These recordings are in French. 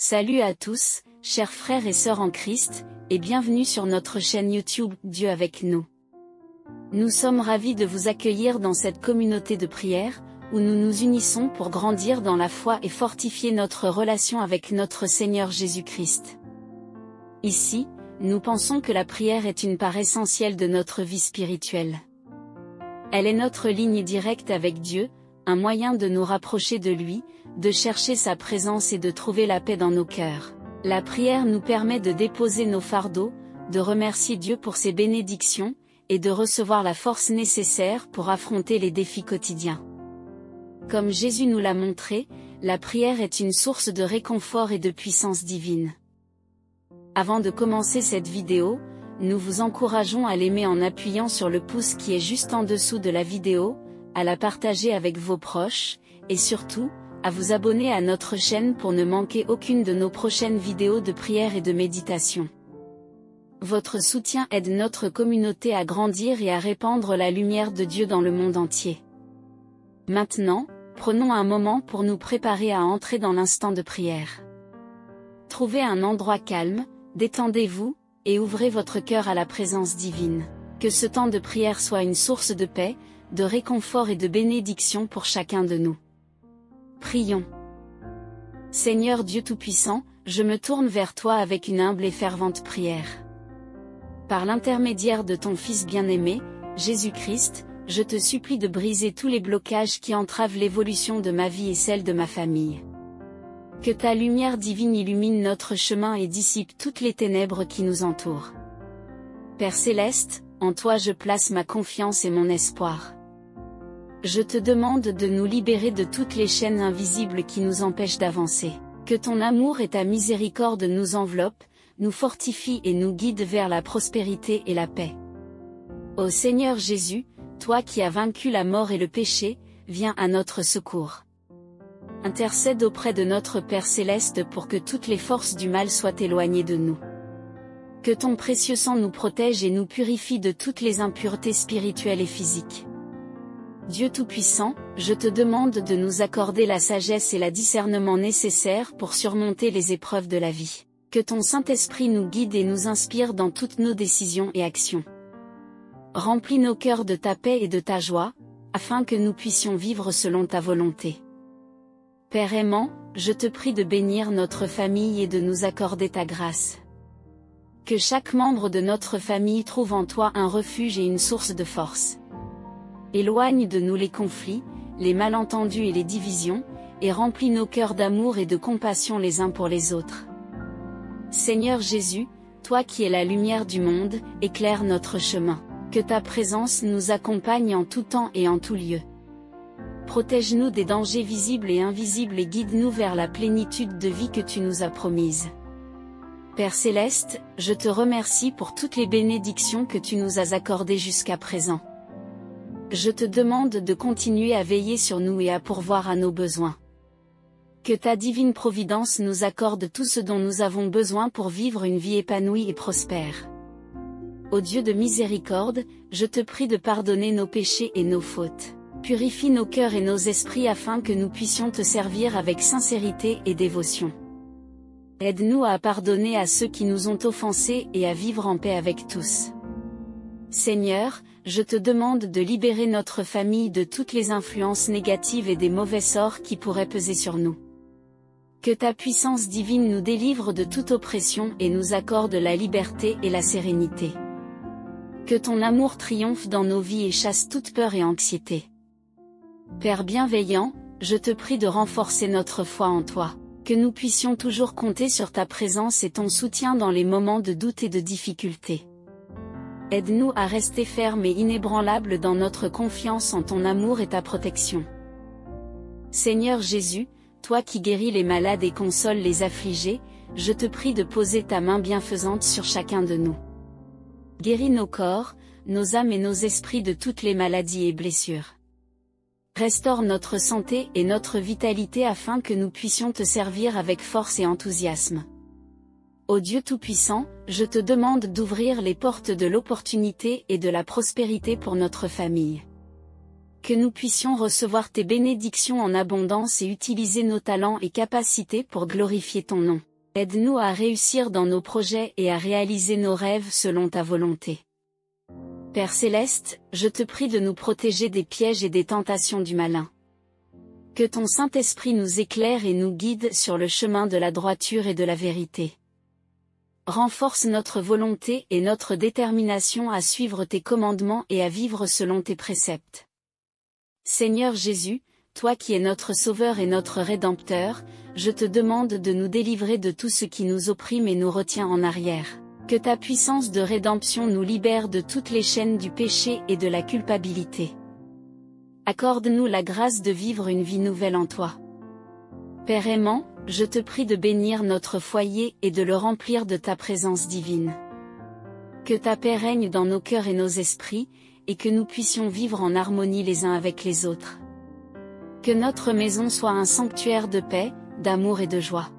Salut à tous, chers frères et sœurs en Christ, et bienvenue sur notre chaîne YouTube Dieu avec nous. Nous sommes ravis de vous accueillir dans cette communauté de prière, où nous nous unissons pour grandir dans la foi et fortifier notre relation avec notre Seigneur Jésus-Christ. Ici, nous pensons que la prière est une part essentielle de notre vie spirituelle. Elle est notre ligne directe avec Dieu, un moyen de nous rapprocher de lui, de chercher sa présence et de trouver la paix dans nos cœurs. La prière nous permet de déposer nos fardeaux, de remercier Dieu pour ses bénédictions, et de recevoir la force nécessaire pour affronter les défis quotidiens. Comme Jésus nous l'a montré, la prière est une source de réconfort et de puissance divine. Avant de commencer cette vidéo, nous vous encourageons à l'aimer en appuyant sur le pouce qui est juste en dessous de la vidéo, à la partager avec vos proches, et surtout, à vous abonner à notre chaîne pour ne manquer aucune de nos prochaines vidéos de prière et de méditation. Votre soutien aide notre communauté à grandir et à répandre la lumière de Dieu dans le monde entier. Maintenant, prenons un moment pour nous préparer à entrer dans l'instant de prière. Trouvez un endroit calme, détendez-vous, et ouvrez votre cœur à la présence divine. Que ce temps de prière soit une source de paix, de réconfort et de bénédiction pour chacun de nous. Prions. Seigneur Dieu Tout-Puissant, je me tourne vers toi avec une humble et fervente prière. Par l'intermédiaire de ton Fils bien-aimé, Jésus-Christ, je te supplie de briser tous les blocages qui entravent l'évolution de ma vie et celle de ma famille. Que ta lumière divine illumine notre chemin et dissipe toutes les ténèbres qui nous entourent. Père Céleste, en toi je place ma confiance et mon espoir. Je te demande de nous libérer de toutes les chaînes invisibles qui nous empêchent d'avancer. Que ton amour et ta miséricorde nous enveloppent, nous fortifient et nous guident vers la prospérité et la paix. Ô Seigneur Jésus, toi qui as vaincu la mort et le péché, viens à notre secours. Intercède auprès de notre Père Céleste pour que toutes les forces du mal soient éloignées de nous. Que ton précieux sang nous protège et nous purifie de toutes les impuretés spirituelles et physiques. Dieu Tout-Puissant, je te demande de nous accorder la sagesse et le discernement nécessaires pour surmonter les épreuves de la vie. Que ton Saint-Esprit nous guide et nous inspire dans toutes nos décisions et actions. Remplis nos cœurs de ta paix et de ta joie, afin que nous puissions vivre selon ta volonté. Père aimant, je te prie de bénir notre famille et de nous accorder ta grâce. Que chaque membre de notre famille trouve en toi un refuge et une source de force. Éloigne de nous les conflits, les malentendus et les divisions, et remplis nos cœurs d'amour et de compassion les uns pour les autres. Seigneur Jésus, toi qui es la lumière du monde, éclaire notre chemin. Que ta présence nous accompagne en tout temps et en tout lieu. Protège-nous des dangers visibles et invisibles et guide-nous vers la plénitude de vie que tu nous as promise. Père Céleste, je te remercie pour toutes les bénédictions que tu nous as accordées jusqu'à présent. Je te demande de continuer à veiller sur nous et à pourvoir à nos besoins. Que ta divine providence nous accorde tout ce dont nous avons besoin pour vivre une vie épanouie et prospère. Ô Dieu de miséricorde, je te prie de pardonner nos péchés et nos fautes. Purifie nos cœurs et nos esprits afin que nous puissions te servir avec sincérité et dévotion. Aide-nous à pardonner à ceux qui nous ont offensés et à vivre en paix avec tous. Seigneur, je te demande de libérer notre famille de toutes les influences négatives et des mauvais sorts qui pourraient peser sur nous. Que ta puissance divine nous délivre de toute oppression et nous accorde la liberté et la sérénité. Que ton amour triomphe dans nos vies et chasse toute peur et anxiété. Père bienveillant, je te prie de renforcer notre foi en toi. Que nous puissions toujours compter sur ta présence et ton soutien dans les moments de doute et de difficulté. Aide-nous à rester fermes et inébranlables dans notre confiance en ton amour et ta protection. Seigneur Jésus, toi qui guéris les malades et consoles les affligés, je te prie de poser ta main bienfaisante sur chacun de nous. Guéris nos corps, nos âmes et nos esprits de toutes les maladies et blessures. Restaure notre santé et notre vitalité afin que nous puissions te servir avec force et enthousiasme. Ô Dieu Tout-Puissant, je te demande d'ouvrir les portes de l'opportunité et de la prospérité pour notre famille. Que nous puissions recevoir tes bénédictions en abondance et utiliser nos talents et capacités pour glorifier ton nom. Aide-nous à réussir dans nos projets et à réaliser nos rêves selon ta volonté. Père Céleste, je te prie de nous protéger des pièges et des tentations du malin. Que ton Saint-Esprit nous éclaire et nous guide sur le chemin de la droiture et de la vérité. Renforce notre volonté et notre détermination à suivre tes commandements et à vivre selon tes préceptes. Seigneur Jésus, toi qui es notre Sauveur et notre Rédempteur, je te demande de nous délivrer de tout ce qui nous opprime et nous retient en arrière. Que ta puissance de rédemption nous libère de toutes les chaînes du péché et de la culpabilité. Accorde-nous la grâce de vivre une vie nouvelle en toi. Père aimant, je te prie de bénir notre foyer et de le remplir de ta présence divine. Que ta paix règne dans nos cœurs et nos esprits, et que nous puissions vivre en harmonie les uns avec les autres. Que notre maison soit un sanctuaire de paix, d'amour et de joie.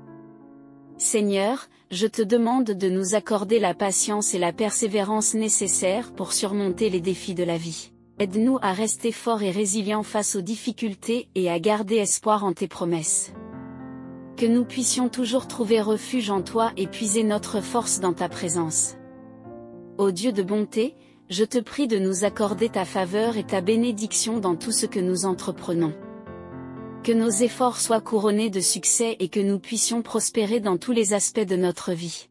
Seigneur, je te demande de nous accorder la patience et la persévérance nécessaires pour surmonter les défis de la vie. Aide-nous à rester forts et résilients face aux difficultés et à garder espoir en tes promesses. Que nous puissions toujours trouver refuge en toi et puiser notre force dans ta présence. Ô Dieu de bonté, je te prie de nous accorder ta faveur et ta bénédiction dans tout ce que nous entreprenons. Que nos efforts soient couronnés de succès et que nous puissions prospérer dans tous les aspects de notre vie.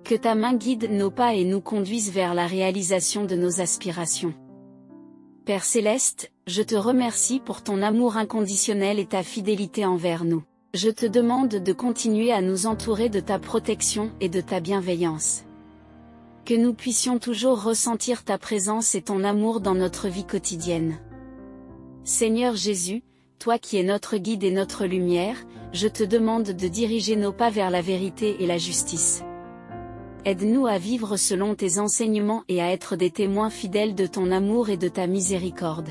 Que ta main guide nos pas et nous conduise vers la réalisation de nos aspirations. Père Céleste, je te remercie pour ton amour inconditionnel et ta fidélité envers nous. Je te demande de continuer à nous entourer de ta protection et de ta bienveillance. Que nous puissions toujours ressentir ta présence et ton amour dans notre vie quotidienne. Seigneur Jésus, toi qui es notre guide et notre lumière, je te demande de diriger nos pas vers la vérité et la justice. Aide-nous à vivre selon tes enseignements et à être des témoins fidèles de ton amour et de ta miséricorde.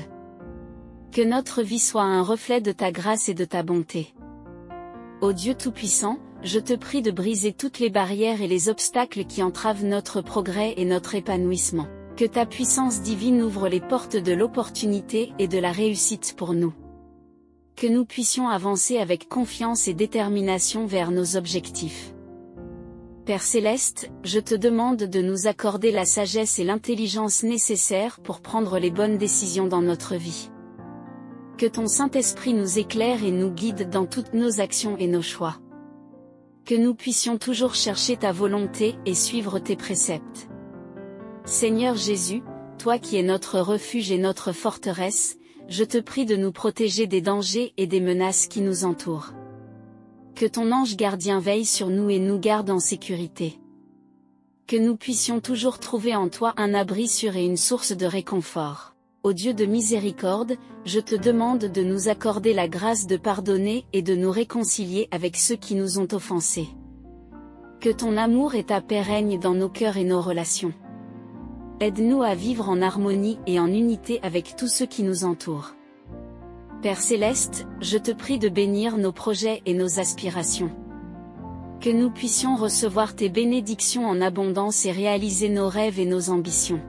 Que notre vie soit un reflet de ta grâce et de ta bonté. Ô Dieu Tout-Puissant, je te prie de briser toutes les barrières et les obstacles qui entravent notre progrès et notre épanouissement. Que ta puissance divine ouvre les portes de l'opportunité et de la réussite pour nous. Que nous puissions avancer avec confiance et détermination vers nos objectifs. Père Céleste, je te demande de nous accorder la sagesse et l'intelligence nécessaires pour prendre les bonnes décisions dans notre vie. Que ton Saint-Esprit nous éclaire et nous guide dans toutes nos actions et nos choix. Que nous puissions toujours chercher ta volonté et suivre tes préceptes. Seigneur Jésus, toi qui es notre refuge et notre forteresse, je te prie de nous protéger des dangers et des menaces qui nous entourent. Que ton ange gardien veille sur nous et nous garde en sécurité. Que nous puissions toujours trouver en toi un abri sûr et une source de réconfort. Ô Dieu de miséricorde, je te demande de nous accorder la grâce de pardonner et de nous réconcilier avec ceux qui nous ont offensés. Que ton amour et ta paix règnent dans nos cœurs et nos relations. Aide-nous à vivre en harmonie et en unité avec tous ceux qui nous entourent. Père Céleste, je te prie de bénir nos projets et nos aspirations. Que nous puissions recevoir tes bénédictions en abondance et réaliser nos rêves et nos ambitions.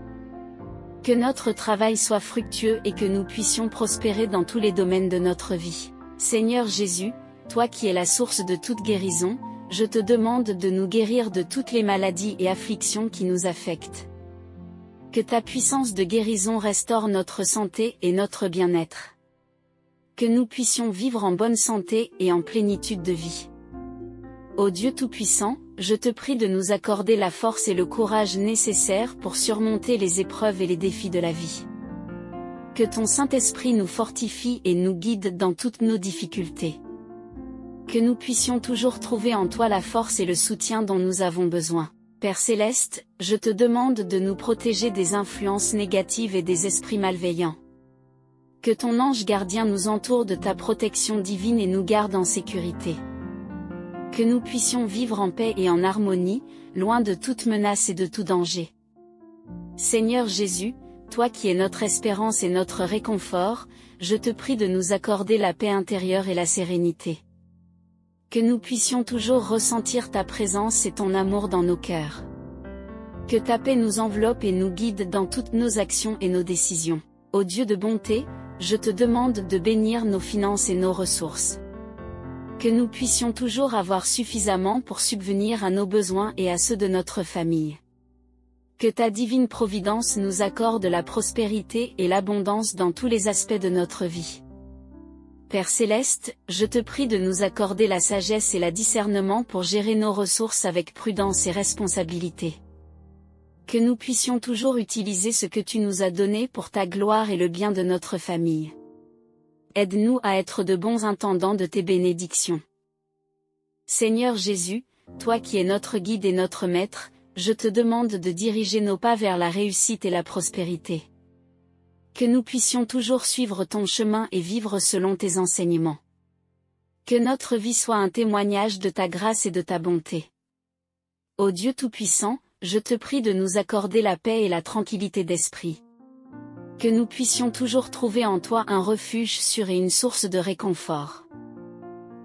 Que notre travail soit fructueux et que nous puissions prospérer dans tous les domaines de notre vie. Seigneur Jésus, toi qui es la source de toute guérison, je te demande de nous guérir de toutes les maladies et afflictions qui nous affectent. Que ta puissance de guérison restaure notre santé et notre bien-être. Que nous puissions vivre en bonne santé et en plénitude de vie. Ô Dieu Tout-Puissant, je te prie de nous accorder la force et le courage nécessaires pour surmonter les épreuves et les défis de la vie. Que ton Saint-Esprit nous fortifie et nous guide dans toutes nos difficultés. Que nous puissions toujours trouver en toi la force et le soutien dont nous avons besoin. Père Céleste, je te demande de nous protéger des influences négatives et des esprits malveillants. Que ton ange gardien nous entoure de ta protection divine et nous garde en sécurité. Que nous puissions vivre en paix et en harmonie, loin de toute menace et de tout danger. Seigneur Jésus, toi qui es notre espérance et notre réconfort, je te prie de nous accorder la paix intérieure et la sérénité. Que nous puissions toujours ressentir ta présence et ton amour dans nos cœurs. Que ta paix nous enveloppe et nous guide dans toutes nos actions et nos décisions. Ô Dieu de bonté, je te demande de bénir nos finances et nos ressources. Que nous puissions toujours avoir suffisamment pour subvenir à nos besoins et à ceux de notre famille. Que ta divine providence nous accorde la prospérité et l'abondance dans tous les aspects de notre vie. Père Céleste, je te prie de nous accorder la sagesse et le discernement pour gérer nos ressources avec prudence et responsabilité. Que nous puissions toujours utiliser ce que tu nous as donné pour ta gloire et le bien de notre famille. Aide-nous à être de bons intendants de tes bénédictions. Seigneur Jésus, toi qui es notre guide et notre maître, je te demande de diriger nos pas vers la réussite et la prospérité. Que nous puissions toujours suivre ton chemin et vivre selon tes enseignements. Que notre vie soit un témoignage de ta grâce et de ta bonté. Ô Dieu Tout-Puissant, je te prie de nous accorder la paix et la tranquillité d'esprit. Que nous puissions toujours trouver en toi un refuge sûr et une source de réconfort.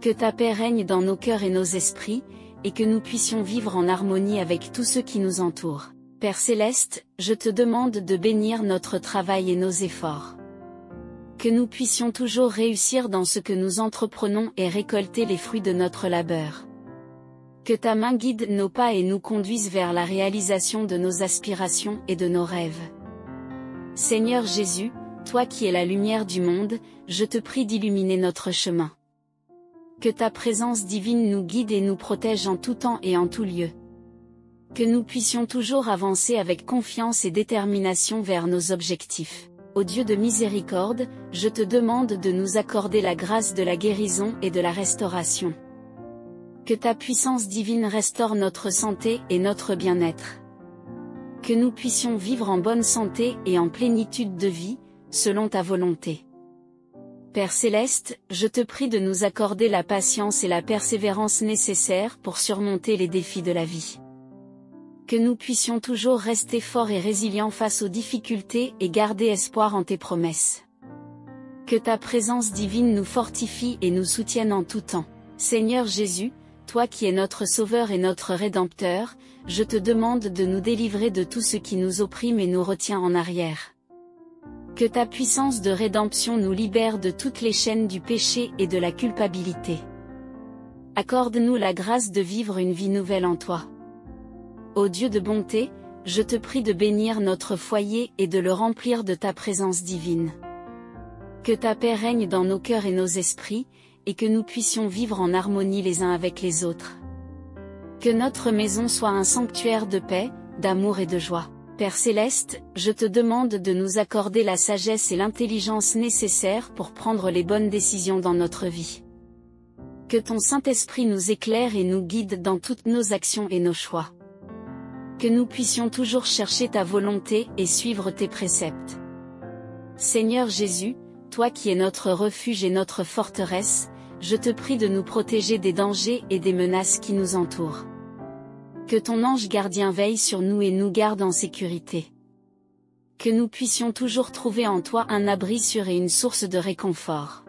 Que ta paix règne dans nos cœurs et nos esprits, et que nous puissions vivre en harmonie avec tous ceux qui nous entourent. Père Céleste, je te demande de bénir notre travail et nos efforts. Que nous puissions toujours réussir dans ce que nous entreprenons et récolter les fruits de notre labeur. Que ta main guide nos pas et nous conduise vers la réalisation de nos aspirations et de nos rêves. Seigneur Jésus, toi qui es la lumière du monde, je te prie d'illuminer notre chemin. Que ta présence divine nous guide et nous protège en tout temps et en tout lieu. Que nous puissions toujours avancer avec confiance et détermination vers nos objectifs. Ô Dieu de miséricorde, je te demande de nous accorder la grâce de la guérison et de la restauration. Que ta puissance divine restaure notre santé et notre bien-être. Que nous puissions vivre en bonne santé et en plénitude de vie, selon ta volonté. Père Céleste, je te prie de nous accorder la patience et la persévérance nécessaires pour surmonter les défis de la vie. Que nous puissions toujours rester forts et résilients face aux difficultés et garder espoir en tes promesses. Que ta présence divine nous fortifie et nous soutienne en tout temps. Seigneur Jésus, toi qui es notre Sauveur et notre Rédempteur, je te demande de nous délivrer de tout ce qui nous opprime et nous retient en arrière. Que ta puissance de rédemption nous libère de toutes les chaînes du péché et de la culpabilité. Accorde-nous la grâce de vivre une vie nouvelle en toi. Ô Dieu de bonté, je te prie de bénir notre foyer et de le remplir de ta présence divine. Que ta paix règne dans nos cœurs et nos esprits, et que nous puissions vivre en harmonie les uns avec les autres. Que notre maison soit un sanctuaire de paix, d'amour et de joie. Père Céleste, je te demande de nous accorder la sagesse et l'intelligence nécessaires pour prendre les bonnes décisions dans notre vie. Que ton Saint-Esprit nous éclaire et nous guide dans toutes nos actions et nos choix. Que nous puissions toujours chercher ta volonté et suivre tes préceptes. Seigneur Jésus, toi qui es notre refuge et notre forteresse, je te prie de nous protéger des dangers et des menaces qui nous entourent. Que ton ange gardien veille sur nous et nous garde en sécurité. Que nous puissions toujours trouver en toi un abri sûr et une source de réconfort.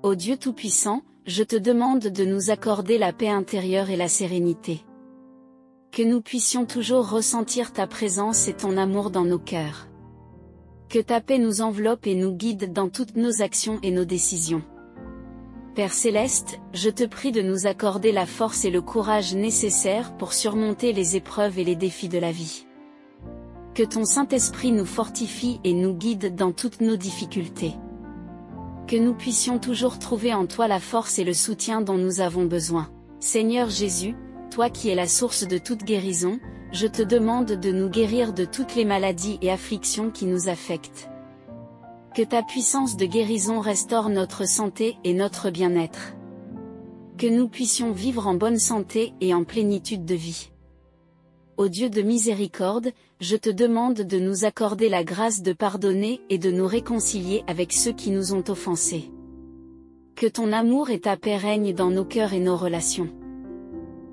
Ô Dieu Tout-Puissant, je te demande de nous accorder la paix intérieure et la sérénité. Que nous puissions toujours ressentir ta présence et ton amour dans nos cœurs. Que ta paix nous enveloppe et nous guide dans toutes nos actions et nos décisions. Père Céleste, je te prie de nous accorder la force et le courage nécessaires pour surmonter les épreuves et les défis de la vie. Que ton Saint-Esprit nous fortifie et nous guide dans toutes nos difficultés. Que nous puissions toujours trouver en toi la force et le soutien dont nous avons besoin. Seigneur Jésus, toi qui es la source de toute guérison, je te demande de nous guérir de toutes les maladies et afflictions qui nous affectent. Que ta puissance de guérison restaure notre santé et notre bien-être. Que nous puissions vivre en bonne santé et en plénitude de vie. Ô Dieu de miséricorde, je te demande de nous accorder la grâce de pardonner et de nous réconcilier avec ceux qui nous ont offensés. Que ton amour et ta paix règnent dans nos cœurs et nos relations.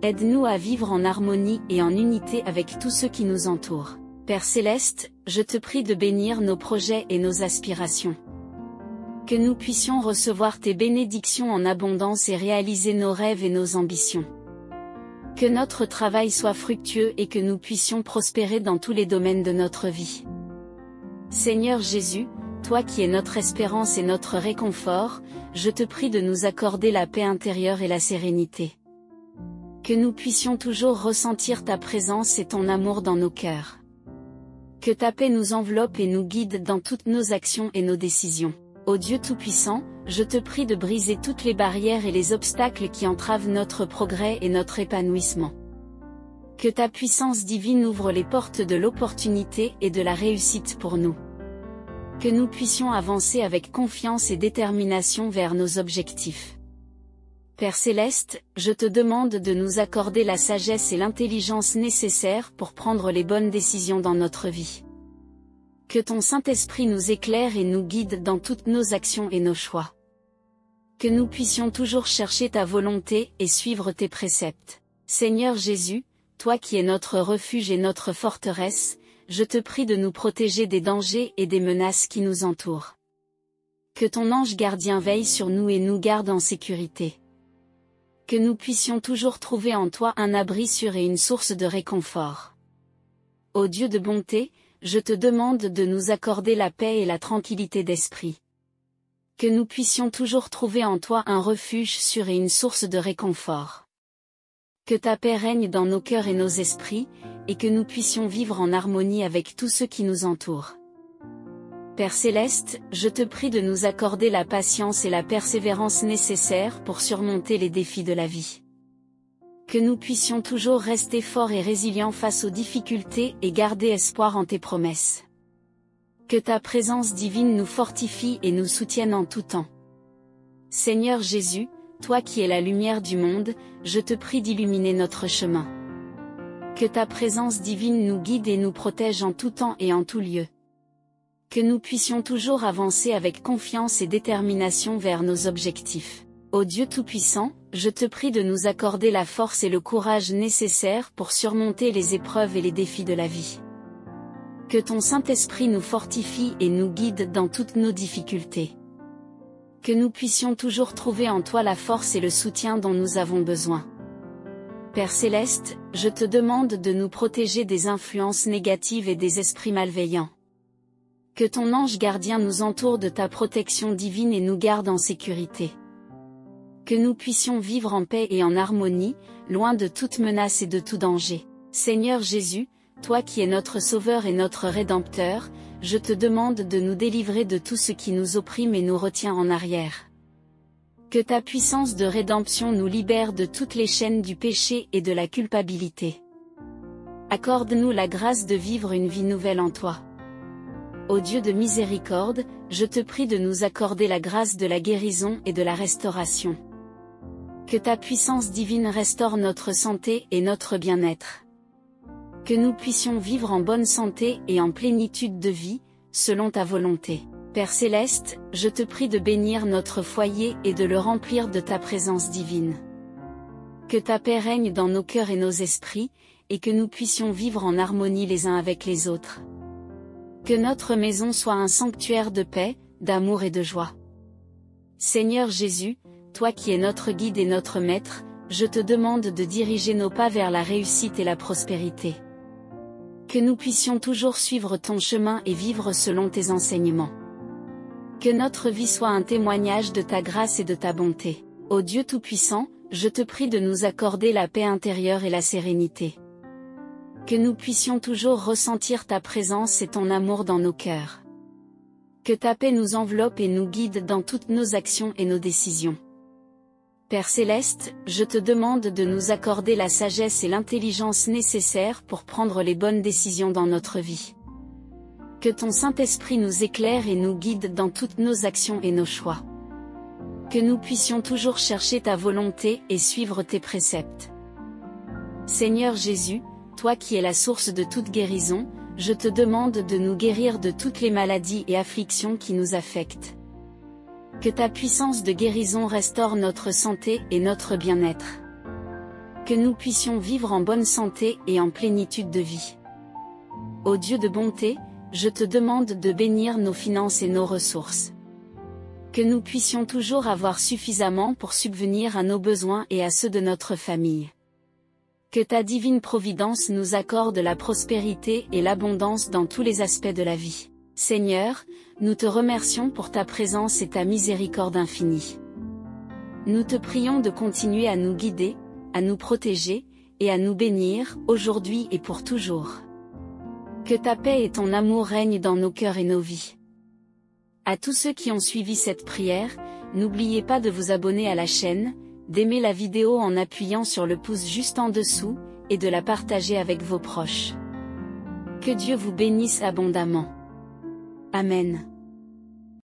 Aide-nous à vivre en harmonie et en unité avec tous ceux qui nous entourent. Père Céleste, je te prie de bénir nos projets et nos aspirations. Que nous puissions recevoir tes bénédictions en abondance et réaliser nos rêves et nos ambitions. Que notre travail soit fructueux et que nous puissions prospérer dans tous les domaines de notre vie. Seigneur Jésus, toi qui es notre espérance et notre réconfort, je te prie de nous accorder la paix intérieure et la sérénité. Que nous puissions toujours ressentir ta présence et ton amour dans nos cœurs. Que ta paix nous enveloppe et nous guide dans toutes nos actions et nos décisions. Ô Dieu Tout-Puissant, je te prie de briser toutes les barrières et les obstacles qui entravent notre progrès et notre épanouissement. Que ta puissance divine ouvre les portes de l'opportunité et de la réussite pour nous. Que nous puissions avancer avec confiance et détermination vers nos objectifs. Père Céleste, je te demande de nous accorder la sagesse et l'intelligence nécessaires pour prendre les bonnes décisions dans notre vie. Que ton Saint-Esprit nous éclaire et nous guide dans toutes nos actions et nos choix. Que nous puissions toujours chercher ta volonté et suivre tes préceptes. Seigneur Jésus, toi qui es notre refuge et notre forteresse, je te prie de nous protéger des dangers et des menaces qui nous entourent. Que ton ange gardien veille sur nous et nous garde en sécurité. Que nous puissions toujours trouver en toi un abri sûr et une source de réconfort. Ô Dieu de bonté, je te demande de nous accorder la paix et la tranquillité d'esprit. Que nous puissions toujours trouver en toi un refuge sûr et une source de réconfort. Que ta paix règne dans nos cœurs et nos esprits, et que nous puissions vivre en harmonie avec tous ceux qui nous entourent. Père Céleste, je te prie de nous accorder la patience et la persévérance nécessaires pour surmonter les défis de la vie. Que nous puissions toujours rester forts et résilients face aux difficultés et garder espoir en tes promesses. Que ta présence divine nous fortifie et nous soutienne en tout temps. Seigneur Jésus, toi qui es la lumière du monde, je te prie d'illuminer notre chemin. Que ta présence divine nous guide et nous protège en tout temps et en tout lieu. Que nous puissions toujours avancer avec confiance et détermination vers nos objectifs. Ô Dieu Tout-Puissant, je te prie de nous accorder la force et le courage nécessaires pour surmonter les épreuves et les défis de la vie. Que ton Saint-Esprit nous fortifie et nous guide dans toutes nos difficultés. Que nous puissions toujours trouver en toi la force et le soutien dont nous avons besoin. Père Céleste, je te demande de nous protéger des influences négatives et des esprits malveillants. Que ton ange gardien nous entoure de ta protection divine et nous garde en sécurité. Que nous puissions vivre en paix et en harmonie, loin de toute menace et de tout danger. Seigneur Jésus, toi qui es notre Sauveur et notre Rédempteur, je te demande de nous délivrer de tout ce qui nous opprime et nous retient en arrière. Que ta puissance de rédemption nous libère de toutes les chaînes du péché et de la culpabilité. Accorde-nous la grâce de vivre une vie nouvelle en toi. Ô Dieu de miséricorde, je te prie de nous accorder la grâce de la guérison et de la restauration. Que ta puissance divine restaure notre santé et notre bien-être. Que nous puissions vivre en bonne santé et en plénitude de vie, selon ta volonté. Père Céleste, je te prie de bénir notre foyer et de le remplir de ta présence divine. Que ta paix règne dans nos cœurs et nos esprits, et que nous puissions vivre en harmonie les uns avec les autres. Que notre maison soit un sanctuaire de paix, d'amour et de joie. Seigneur Jésus, toi qui es notre guide et notre maître, je te demande de diriger nos pas vers la réussite et la prospérité. Que nous puissions toujours suivre ton chemin et vivre selon tes enseignements. Que notre vie soit un témoignage de ta grâce et de ta bonté. Ô Dieu Tout-Puissant, je te prie de nous accorder la paix intérieure et la sérénité. Que nous puissions toujours ressentir ta présence et ton amour dans nos cœurs. Que ta paix nous enveloppe et nous guide dans toutes nos actions et nos décisions. Père Céleste, je te demande de nous accorder la sagesse et l'intelligence nécessaires pour prendre les bonnes décisions dans notre vie. Que ton Saint-Esprit nous éclaire et nous guide dans toutes nos actions et nos choix. Que nous puissions toujours chercher ta volonté et suivre tes préceptes. Seigneur Jésus, toi qui es la source de toute guérison, je te demande de nous guérir de toutes les maladies et afflictions qui nous affectent. Que ta puissance de guérison restaure notre santé et notre bien-être. Que nous puissions vivre en bonne santé et en plénitude de vie. Ô Dieu de bonté, je te demande de bénir nos finances et nos ressources. Que nous puissions toujours avoir suffisamment pour subvenir à nos besoins et à ceux de notre famille. Que ta divine providence nous accorde la prospérité et l'abondance dans tous les aspects de la vie. Seigneur, nous te remercions pour ta présence et ta miséricorde infinie. Nous te prions de continuer à nous guider, à nous protéger, et à nous bénir, aujourd'hui et pour toujours. Que ta paix et ton amour règnent dans nos cœurs et nos vies. À tous ceux qui ont suivi cette prière, n'oubliez pas de vous abonner à la chaîne, d'aimer la vidéo en appuyant sur le pouce juste en dessous, et de la partager avec vos proches. Que Dieu vous bénisse abondamment. Amen.